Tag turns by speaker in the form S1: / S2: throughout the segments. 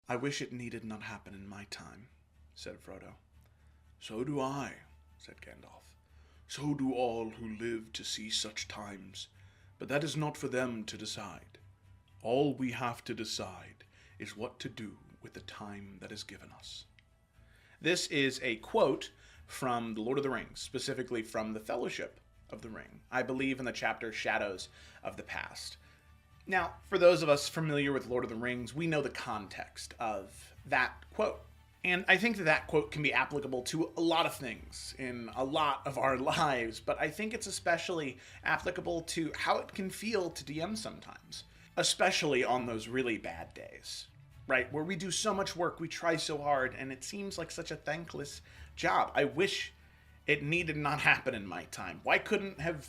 S1: I wish it needed not happen in my time, said Frodo. So do I, said Gandalf. So do all who live to see such times, but that is not for them to decide. All we have to decide is what to do with the time that is given us. This is a quote from The Lord of the Rings, specifically from the Fellowship of the Ring, I believe in the chapter Shadows of the Past. Now, for those of us familiar with Lord of the Rings, we know the context of that quote. And I think that that quote can be applicable to a lot of things in a lot of our lives, but I think it's especially applicable to how it can feel to DM sometimes, especially on those really bad days, right? Where we do so much work, we try so hard, and it seems like such a thankless job. I wish it needed not happen in my time. Why couldn't have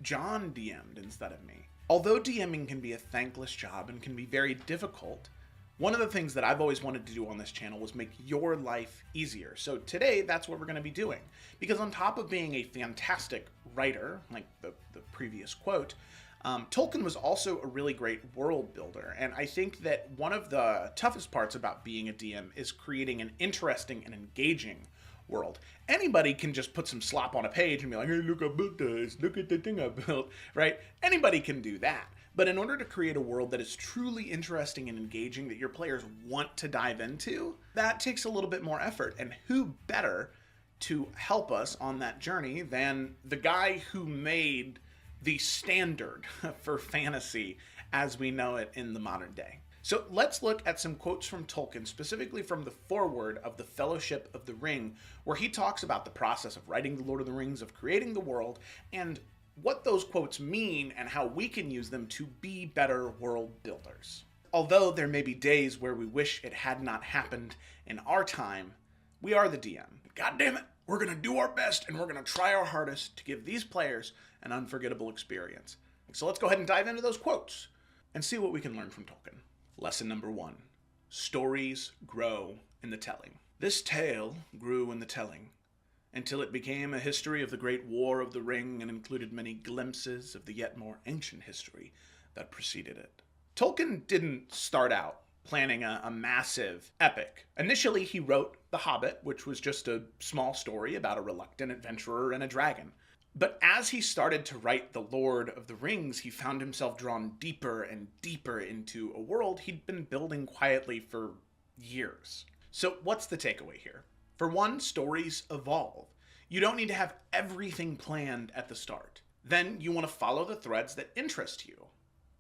S1: John DM'd instead of me? Although DMing can be a thankless job and can be very difficult, one of the things that I've always wanted to do on this channel was make your life easier. So today, that's what we're going to be doing. Because on top of being a fantastic writer, like the previous quote, Tolkien was also a really great world builder. And I think that one of the toughest parts about being a DM is creating an interesting and engaging world. Anybody can just put some slop on a page and be like, hey, look, I built this, look at the thing I built, right? Anybody can do that. But in order to create a world that is truly interesting and engaging that your players want to dive into, that takes a little bit more effort. And who better to help us on that journey than the guy who made the standard for fantasy as we know it in the modern day. So let's look at some quotes from Tolkien, specifically from the foreword of the Fellowship of the Ring, where he talks about the process of writing the Lord of the Rings, of creating the world, and what those quotes mean and how we can use them to be better world builders. Although there may be days where we wish it had not happened in our time, we are the DM. God damn it, we're going to do our best and we're going to try our hardest to give these players an unforgettable experience. So let's go ahead and dive into those quotes and see what we can learn from Tolkien. Lesson number 1. Stories grow in the telling. This tale grew in the telling, until it became a history of the Great War of the Ring and included many glimpses of the yet more ancient history that preceded it. Tolkien didn't start out planning a massive epic. Initially, he wrote The Hobbit, which was just a small story about a reluctant adventurer and a dragon. But as he started to write The Lord of the Rings, he found himself drawn deeper and deeper into a world he'd been building quietly for years. So what's the takeaway here? For one, stories evolve. You don't need to have everything planned at the start. Then you want to follow the threads that interest you,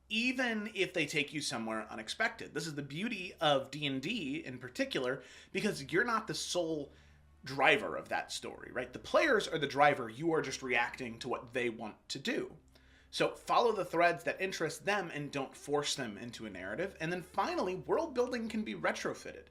S1: even if they take you somewhere unexpected. This is the beauty of D&D in particular, because you're not the sole driver of that story, right? The players are the driver. You are just reacting to what they want to do. So follow the threads that interest them and don't force them into a narrative. And then finally, world building can be retrofitted.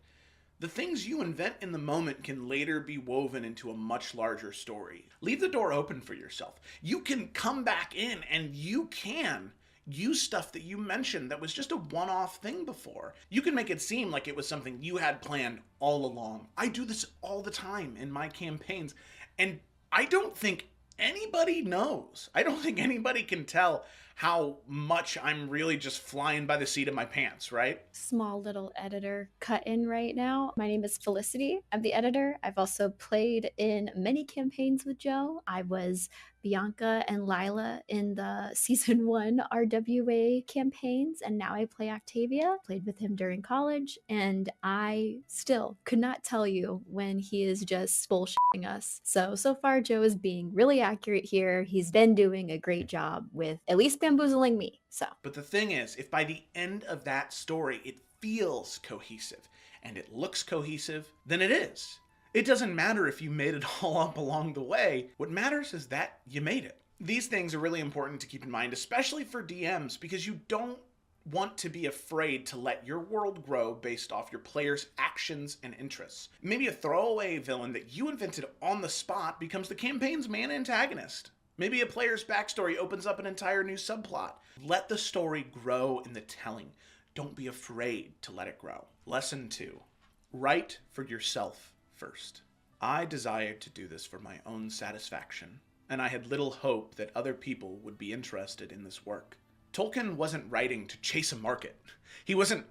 S1: The things you invent in the moment can later be woven into a much larger story. Leave the door open for yourself. You can come back in and you can use stuff that you mentioned that was just a one-off thing before. You can make it seem like it was something you had planned all along. I do this all the time in my campaigns, and I don't think anybody knows. I don't think anybody can tell how much I'm really just flying by the seat of my pants, right?
S2: Small little editor cut in right now. My name is Felicity. I'm the editor. I've also played in many campaigns with Joe. I was Bianca and Lila in the season 1 RWA campaigns, and now I play Octavia. Played with him during college, and I still could not tell you when he is just bullshitting us. So far Joe is being really accurate here. He's been doing a great job with at least bamboozling me.
S1: But the thing is, if by the end of that story it feels cohesive and it looks cohesive, then it is. It doesn't matter if you made it all up along the way. What matters is that you made it. These things are really important to keep in mind, especially for DMs, because you don't want to be afraid to let your world grow based off your players' actions and interests. Maybe a throwaway villain that you invented on the spot becomes the campaign's main antagonist. Maybe a player's backstory opens up an entire new subplot. Let the story grow in the telling. Don't be afraid to let it grow. Lesson 2. Write for yourself first. I desired to do this for my own satisfaction, and I had little hope that other people would be interested in this work. Tolkien wasn't writing to chase a market. He wasn't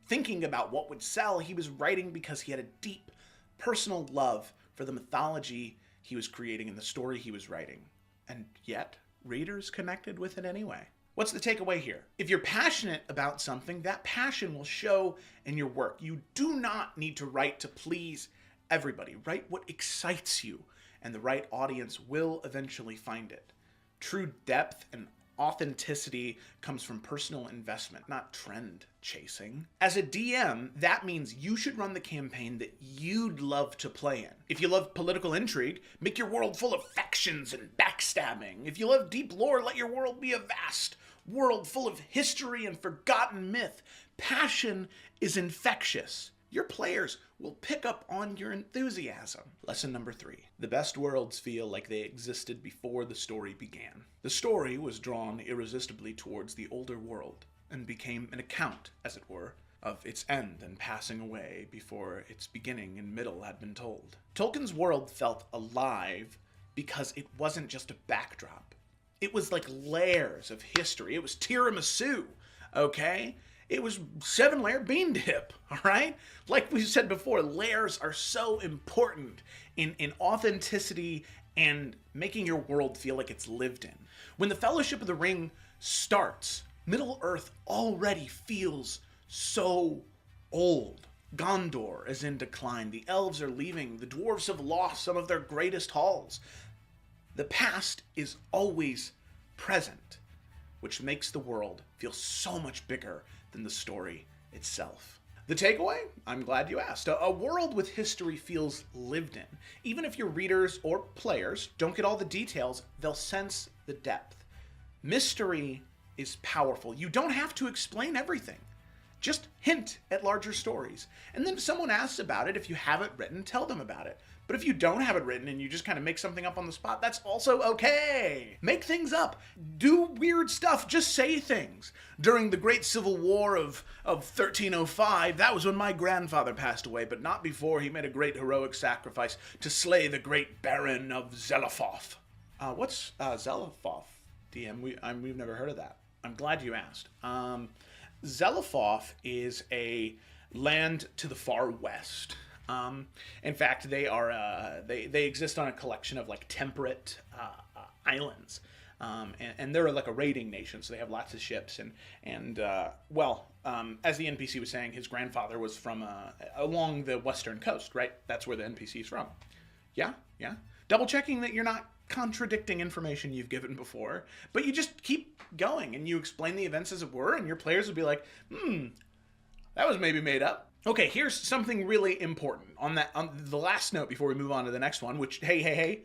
S1: thinking about what would sell. He was writing because he had a deep personal love for the mythology he was creating and the story he was writing. And yet, readers connected with it anyway. What's the takeaway here? If you're passionate about something, that passion will show in your work. You do not need to write to please everybody. Write what excites you, and the right audience will eventually find it. True depth and authenticity comes from personal investment, not trend chasing. As a DM, that means you should run the campaign that you'd love to play in. If you love political intrigue, make your world full of factions and backstabbing. If you love deep lore, let your world be a vast world full of history and forgotten myth. Passion is infectious. Your players will pick up on your enthusiasm. Lesson number 3. The best worlds feel like they existed before the story began. The story was drawn irresistibly towards the older world and became an account, as it were, of its end and passing away before its beginning and middle had been told. Tolkien's world felt alive because it wasn't just a backdrop. It was like layers of history. It was tiramisu, okay? It was 7-layer bean dip, all right? Like we said before, layers are so important in authenticity and making your world feel like it's lived in. When the Fellowship of the Ring starts, Middle-earth already feels so old. Gondor is in decline. The elves are leaving. The dwarves have lost some of their greatest halls. The past is always present, which makes the world feel so much bigger than the story itself. The takeaway? I'm glad you asked. A world with history feels lived in. Even if your readers or players don't get all the details, they'll sense the depth. Mystery is powerful. You don't have to explain everything. Just hint at larger stories. And then if someone asks about it, if you have it written, tell them about it. But if you don't have it written and you just kind of make something up on the spot, that's also okay. Make things up. Do weird stuff. Just say things. During the Great Civil War of 1305, that was when my grandfather passed away, but not before he made a great heroic sacrifice to slay the great Baron of Zelaphoth. What's Zelaphoth, DM? We've never heard of that. I'm glad you asked. Zelaphoth is a land to the far west. In fact, they are they exist on a collection of like temperate islands, and they're like a raiding nation, so they have lots of ships. And as the NPC was saying, his grandfather was from along the western coast, right? That's where the NPC is from. Yeah. Double checking that you're not contradicting information you've given before, but you just keep going and you explain the events as it were, and your players will be like, that was maybe made up. Okay, here's something really important on the last note before we move on to the next one, which, hey,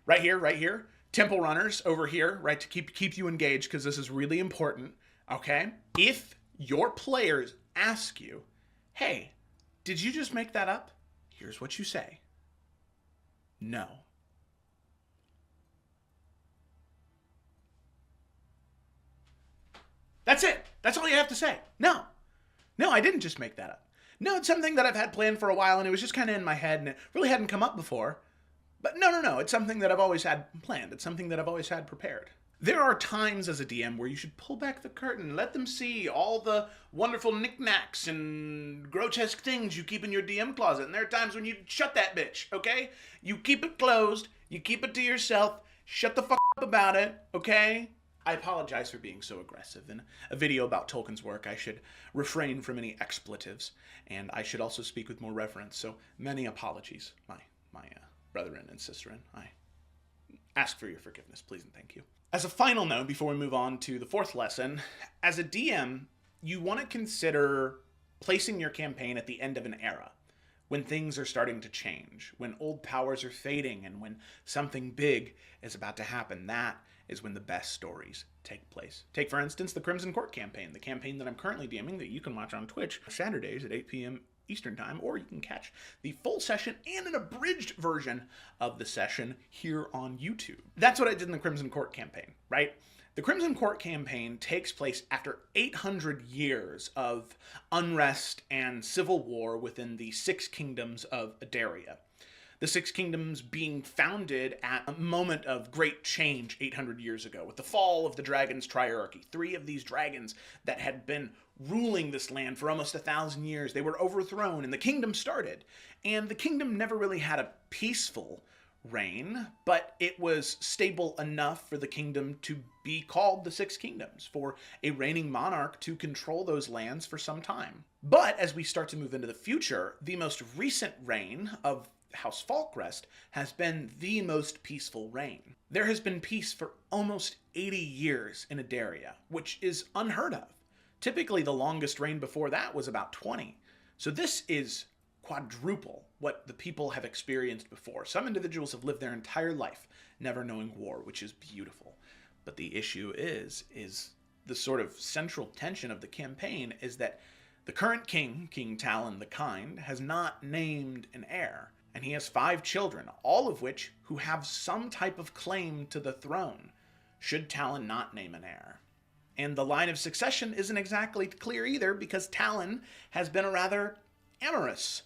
S1: right here, Temple Runners over here, right, to keep you engaged, because this is really important, okay? If your players ask you, hey, did you just make that up? Here's what you say. No. That's it. That's all you have to say. No, I didn't just make that up. No, it's something that I've had planned for a while, and it was just kind of in my head, and it really hadn't come up before. But no, it's something that I've always had planned. It's something that I've always had prepared. There are times as a DM where you should pull back the curtain, let them see all the wonderful knickknacks and grotesque things you keep in your DM closet. And there are times when you shut that bitch, okay? You keep it closed, you keep it to yourself, shut the fuck up about it, okay? I apologize for being so aggressive. In a video about Tolkien's work, I should refrain from any expletives, and I should also speak with more reverence. So many apologies, my brethren and sisterin. I ask for your forgiveness, please and thank you. As a final note, before we move on to the 4th lesson, as a DM, you want to consider placing your campaign at the end of an era, when things are starting to change, when old powers are fading, and when something big is about to happen. That is when the best stories take place. Take, for instance, the Crimson Court campaign, the campaign that I'm currently DMing that you can watch on Twitch Saturdays at 8 p.m. Eastern Time, or you can catch the full session and an abridged version of the session here on YouTube. That's what I did in the Crimson Court campaign, right? The Crimson Court campaign takes place after 800 years of unrest and civil war within the 6 kingdoms of Adaria. The 6 kingdoms being founded at a moment of great change 800 years ago, with the fall of the dragon's triarchy. 3 of these dragons that had been ruling this land for almost 1,000 years. They were overthrown and the kingdom started. And the kingdom never really had a peaceful reign, but it was stable enough for the kingdom to be called the Six Kingdoms, for a reigning monarch to control those lands for some time. But as we start to move into the future, the most recent reign of House Falkrest has been the most peaceful reign. There has been peace for almost 80 years in Adaria, which is unheard of. Typically, the longest reign before that was about 20. So this is quadruple what the people have experienced before. Some individuals have lived their entire life never knowing war, which is beautiful. But the issue is the sort of central tension of the campaign is that the current king, King Talon the Kind, has not named an heir. And he has 5 children, all of which who have some type of claim to the throne, should Talon not name an heir. And the line of succession isn't exactly clear either, because Talon has been a rather amorous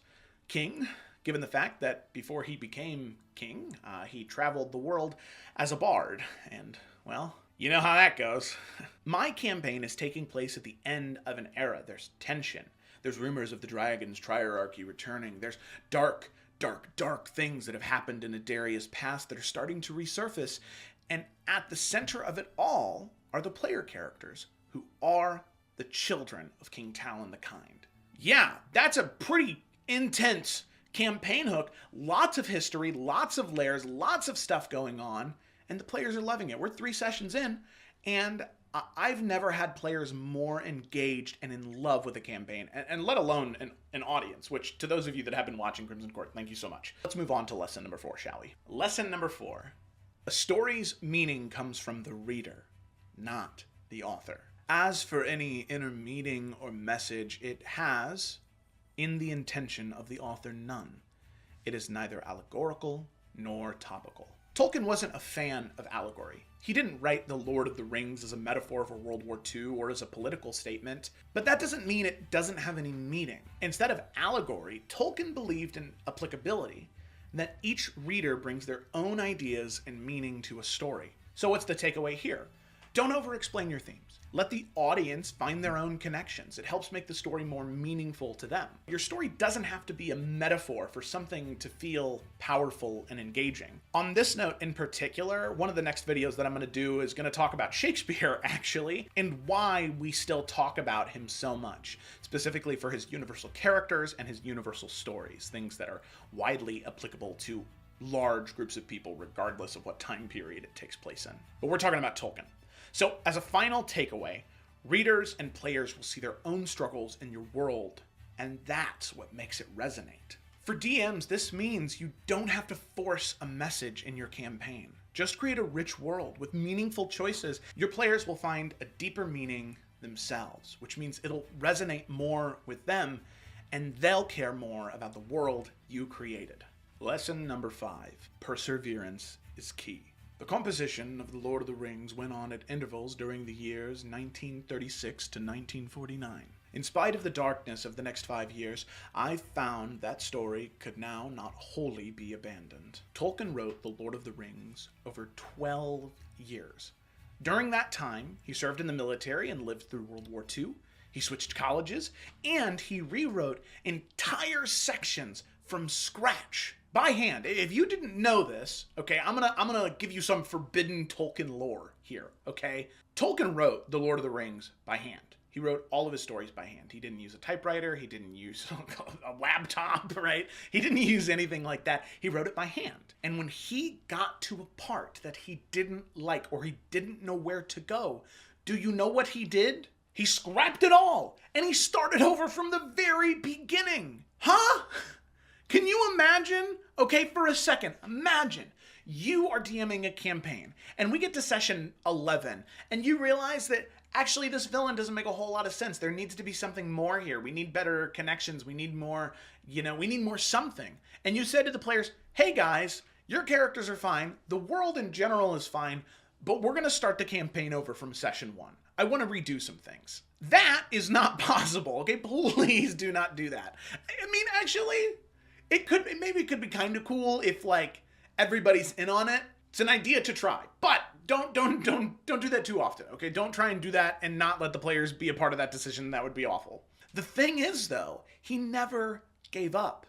S1: king, given the fact that before he became king, he traveled the world as a bard. And, well, you know how that goes. My campaign is taking place at the end of an era. There's tension. There's rumors of the dragon's triarchy returning. There's dark things that have happened in Adaria's past that are starting to resurface. And at the center of it all are the player characters, who are the children of King Talon the Kind. Yeah, that's a pretty intense campaign hook. Lots of history, lots of layers, lots of stuff going on, and the players are loving it. We're 3 sessions in, and I've never had players more engaged and in love with a campaign, and let alone an audience, which, to those of you that have been watching Crimson Court, thank you so much. Let's move on to lesson number 4, shall we? Lesson number 4. A story's meaning comes from the reader, not the author. As for any inner meaning or message it has, in the intention of the author, none. It is neither allegorical nor topical. Tolkien wasn't a fan of allegory. He didn't write The Lord of the Rings as a metaphor for World War II or as a political statement, but that doesn't mean it doesn't have any meaning. Instead of allegory, Tolkien believed in applicability, and that each reader brings their own ideas and meaning to a story. So what's the takeaway here? Don't over-explain your themes. Let the audience find their own connections. It helps make the story more meaningful to them. Your story doesn't have to be a metaphor for something to feel powerful and engaging. On this note in particular, one of the next videos that I'm going to do is going to talk about Shakespeare, actually, and why we still talk about him so much, specifically for his universal characters and his universal stories, things that are widely applicable to large groups of people, regardless of what time period it takes place in. But we're talking about Tolkien. So, as a final takeaway, readers and players will see their own struggles in your world, and that's what makes it resonate. For DMs, this means you don't have to force a message in your campaign. Just create a rich world with meaningful choices. Your players will find a deeper meaning themselves, which means it'll resonate more with them, and they'll care more about the world you created. Lesson number 5, perseverance is key. The composition of The Lord of the Rings went on at intervals during the years 1936 to 1949. In spite of the darkness of the next 5 years, I found that story could now not wholly be abandoned. Tolkien wrote The Lord of the Rings over 12 years. During that time, he served in the military and lived through World War II. He switched colleges, and he rewrote entire sections from scratch. By hand. If you didn't know this, okay, I'm gonna give you some forbidden Tolkien lore here, okay? Tolkien wrote The Lord of the Rings by hand. He wrote all of his stories by hand. He didn't use a typewriter. He didn't use a laptop, right? He didn't use anything like that. He wrote it by hand. And when he got to a part that he didn't like or he didn't know where to go, do you know what he did? He scrapped it all and he started over from the very beginning. Huh? Can you imagine? Okay, for a second, imagine you are DMing a campaign and we get to session 11 and you realize that actually this villain doesn't make a whole lot of sense. There needs to be something more here. We need better connections. We need more, we need more something. And you said to the players, hey guys, your characters are fine. The world in general is fine, but we're going to start the campaign over from session 1. I want to redo some things. That is not possible. Okay, please do not do that. I mean, actually, maybe it could be kind of cool if like everybody's in on it. It's an idea to try, but don't do that too often, okay? Don't try and do that and not let the players be a part of that decision. That would be awful. The thing is, though, he never gave up.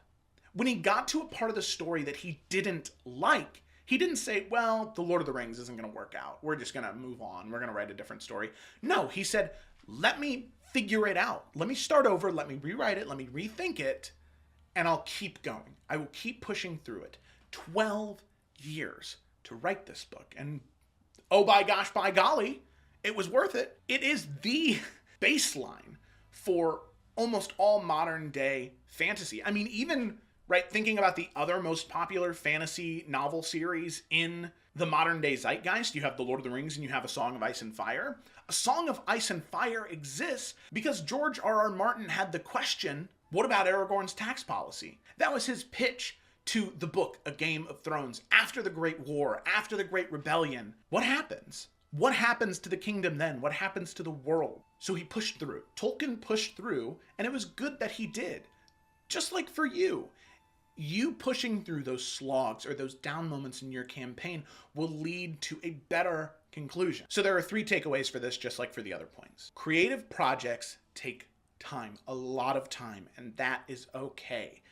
S1: When he got to a part of the story that he didn't like, he didn't say, well, The Lord of the Rings isn't going to work out. We're just going to move on. We're going to write a different story. No, he said, let me figure it out. Let me start over. Let me rewrite it. Let me rethink it. And I'll keep going. I will keep pushing through it. 12 years to write this book. And oh, by gosh, by golly, it was worth it. It is the baseline for almost all modern day fantasy. I mean, even right, thinking about the other most popular fantasy novel series in the modern day zeitgeist, you have The Lord of the Rings and you have A Song of Ice and Fire. A Song of Ice and Fire exists because George R.R. Martin had the question, what about Aragorn's tax policy? That was his pitch to the book, A Game of Thrones. After the Great War, after the Great Rebellion, what happens? What happens to the kingdom then? What happens to the world? So he pushed through. Tolkien pushed through, and it was good that he did. Just like for you. You pushing through those slogs or those down moments in your campaign will lead to a better conclusion. So there are 3 takeaways for this, just like for the other points. Creative projects take time, a lot of time, and that is okay.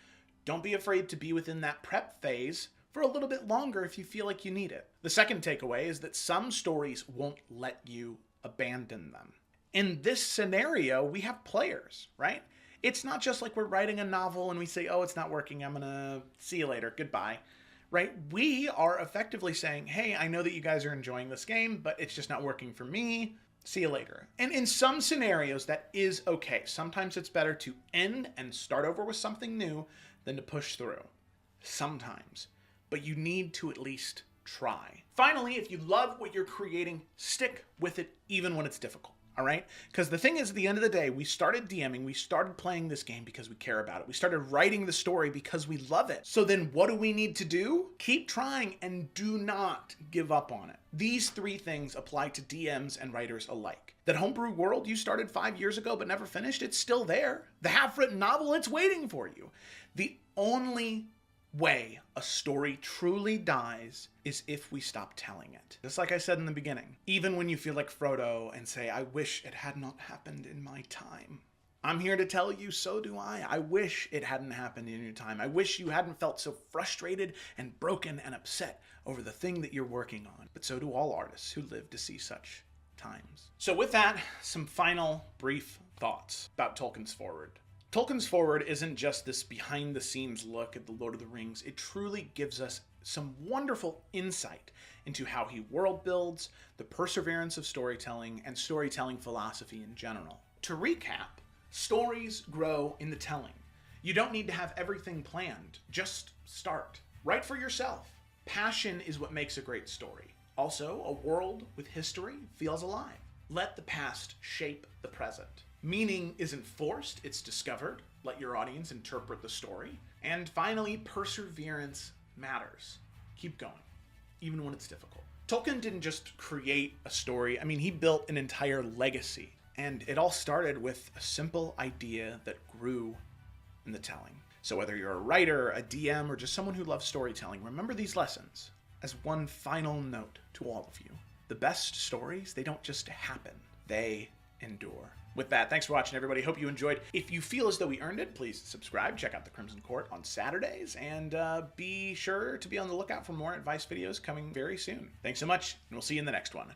S1: Don't be afraid to be within that prep phase for a little bit longer if you feel like you need it. The second takeaway is that some stories won't let you abandon them. In this scenario, we have players, right? It's not just like we're writing a novel and we say, oh, it's not working, I'm gonna see you later, goodbye, right? We are effectively saying, hey, I know that you guys are enjoying this game, but it's just not working for me, see you later. And in some scenarios, that is okay. Sometimes it's better to end and start over with something new than to push through. Sometimes. But you need to at least try. Finally, if you love what you're creating, stick with it even when it's difficult. All right? Because the thing is, at the end of the day, we started DMing, we started playing this game because we care about it. We started writing the story because we love it. So then what do we need to do? Keep trying and do not give up on it. These 3 things apply to DMs and writers alike. That homebrew world you started 5 years ago but never finished, it's still there. The half-written novel, it's waiting for you. The only way a story truly dies is if we stop telling it. Just like I said in the beginning, even when you feel like Frodo and say, I wish it had not happened in my time. I'm here to tell you, so do I. I wish it hadn't happened in your time. I wish you hadn't felt so frustrated and broken and upset over the thing that you're working on. But so do all artists who live to see such times. So with that, some final brief thoughts about Tolkien's foreword. Tolkien's foreword isn't just this behind-the-scenes look at The Lord of the Rings. It truly gives us some wonderful insight into how he world builds, the perseverance of storytelling, and storytelling philosophy in general. To recap, stories grow in the telling. You don't need to have everything planned. Just start. Write for yourself. Passion is what makes a great story. Also, a world with history feels alive. Let the past shape the present. Meaning isn't forced, it's discovered. Let your audience interpret the story. And finally, perseverance matters. Keep going, even when it's difficult. Tolkien didn't just create a story. I mean, he built an entire legacy. And it all started with a simple idea that grew in the telling. So whether you're a writer, a DM, or just someone who loves storytelling, remember these lessons as one final note to all of you. The best stories, they don't just happen, they endure. With that, thanks for watching, everybody. Hope you enjoyed. If you feel as though we earned it, please subscribe. Check out the Crimson Court on Saturdays, and be sure to be on the lookout for more advice videos coming very soon. Thanks so much, and we'll see you in the next one.